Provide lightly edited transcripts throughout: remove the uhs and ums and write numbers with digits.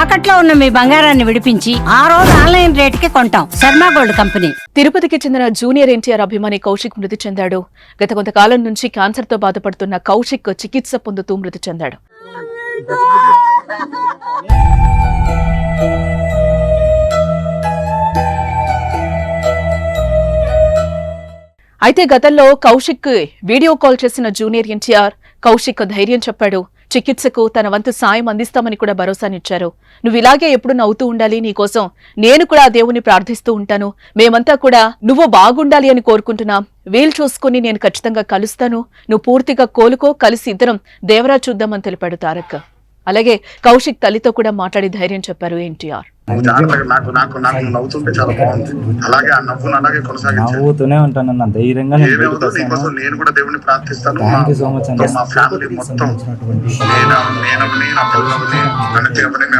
తాకట్లో ఉన్న మీ బంగారాన్ని విడిపించి ఆ రోజు ఆన్లైన్ రేటుకి కొంటాం. Sharma gold company. తిరుపతికి చెందిన జూనియర్ ఎన్టీఆర్ అభిమాని కౌశిక్ మృతి చెందాడు. గత కొంతకాలం నుంచి క్యాన్సర్ తో బాధపడుతున్న కౌశిక్ చికిత్స పొందుతూ మృతి చెందాడు. అయితే గతంలో కౌశిక్ వీడియో కాల్ చేసిన జూనియర్ ఎన్టీఆర్ కౌశిక్ ధైర్యం చెప్పాడు. చికిత్సకు తన వంతు సాయం అందిస్తామని కూడా భరోసానిచ్చారు. నువ్వు ఇలాగే ఎప్పుడు నవ్వుతూ ఉండాలి, నీకోసం నేను కూడా ఆ దేవుని ప్రార్థిస్తూ ఉంటాను. మేమంతా కూడా నువ్వు బాగుండాలి అని కోరుకుంటున్నాం. వీలు చూసుకుని నేను ఖచ్చితంగా కలుస్తాను. నువ్వు పూర్తిగా కోలుకో, కలిసి ఇద్దరం దేవరా చూద్దామని తెలిపాడు తారక్. అలాగే కౌశిక్ తల్లితో కూడా మాట్లాడి ధైర్యం చెప్పారు ఎన్టీఆర్. నవ్వుతుంటే చాలా బాగుంది. అలాగే ఆ నవ్వును అలాగే కొనసాగించాను. నవ్వుతూనే ఉంటాను ధైర్యంగా. నేను కూడా దేవుని ప్రార్థిస్తాను. మా ఫ్యామిలీ మొత్తం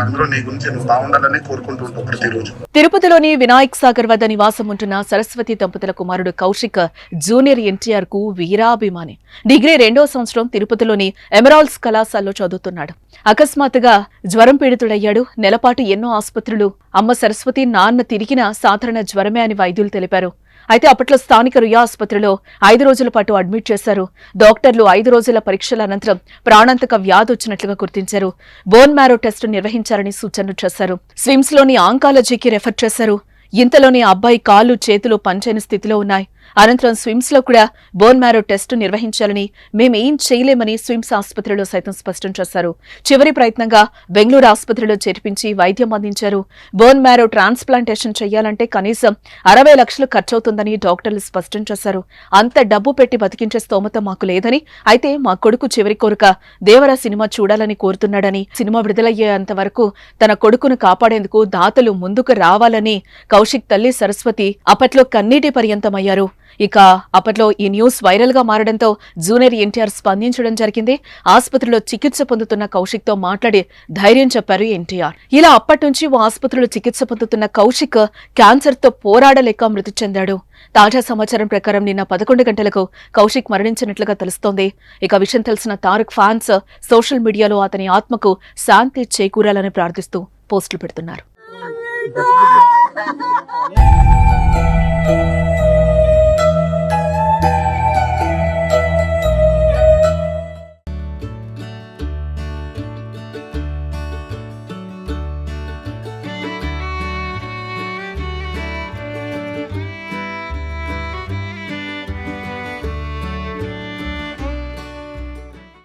అందరూ నీ గురించి నువ్వు బాగుండాలని కోరుకుంటూ ఉంటావు ప్రతిరోజు. తిరుపతిలోని వినాయక్ సాగర్ వద్ద నివాసం ఉంటున్న సరస్వతి దంపతుల కుమారుడు కౌశిక్ జూనియర్ ఎన్టీఆర్ కు వీరాభిమాని. డిగ్రీ 2వ సంవత్సరం తిరుపతిలోని ఎమరాల్డ్స్ కళాశాలలో చదువుతున్నాడు. అకస్మాత్తుగా జ్వరం పీడితుడయ్యాడు. నెలపాటు ఎన్నో ఆసుపత్రులు అమ్మ సరస్వతి, నాన్న తిరిగిన సాధారణ జ్వరమే అని వైద్యులు తెలిపారు. అయితే అప్పట్లో స్థానిక రుయా ఆసుపత్రిలో 5 రోజుల పాటు అడ్మిట్ చేశారు. డాక్టర్లు 5 రోజుల పరీక్షల అనంతరం ప్రాణాంతక వ్యాధి వచ్చినట్లుగా గుర్తించారు. బోన్ మ్యారో టెస్టు నిర్వహించాలని సూచనలు చేశారు. స్విమ్స్ లోని ఆంకాలజీకి రెఫర్ చేశారు. ఇంతలోనే అబ్బాయి కాళ్ళు చేతులు పనిచేయని స్థితిలో ఉన్నాయి. అనంతరం స్విమ్స్ లో కూడా బోన్ మ్యారో టెస్టు నిర్వహించాలని, మేమేం చేయలేమని స్విమ్స్ ఆసుపత్రిలో సైతం స్పష్టం చేశారు. చివరి ప్రయత్నంగా బెంగళూరు ఆసుపత్రిలో చేర్పించి వైద్యం అందించారు. బోన్ మ్యారో ట్రాన్స్ప్లాంటేషన్ చేయాలంటే కనీసం 60 లక్షలు ఖర్చవుతుందని డాక్టర్లు స్పష్టం చేశారు. అంత డబ్బు పెట్టి బతికించే స్తోమత మాకు లేదని, అయితే మా కొడుకు చివరి కోరిక దేవరా సినిమా చూడాలని కోరుతున్నాడని, సినిమా విడుదలయ్యేంత వరకు తన కొడుకును కాపాడేందుకు దాతలు ముందుకు రావాలని కౌశిక్ తల్లి సరస్వతి అప్పట్లో కన్నీటి పర్యంతమయ్యారు. ఇక అప్పట్లో ఈ న్యూస్ వైరల్ గా మారడంతో జూనియర్ ఎన్టీఆర్ స్పందించడం జరిగింది. ఆసుపత్రిలో చికిత్స పొందుతున్న కౌశిక్ తో మాట్లాడి ధైర్యం చెప్పారు ఎన్టీఆర్. ఇలా అప్పటి నుంచి ఓ ఆసుపత్రిలో చికిత్స పొందుతున్న కౌశిక్ క్యాన్సర్ తో పోరాడలేక మృతి చెందాడు. తాజా సమాచారం ప్రకారం నిన్న 11 గంటలకు కౌశిక్ మరణించినట్లుగా తెలుస్తోంది. ఇక విషయం తెలిసిన తారక్ ఫ్యాన్స్ సోషల్ మీడియాలో అతని ఆత్మకు శాంతి చేకూరాలని ప్రార్థిస్తూ పోస్టులు పెడుతున్నారు.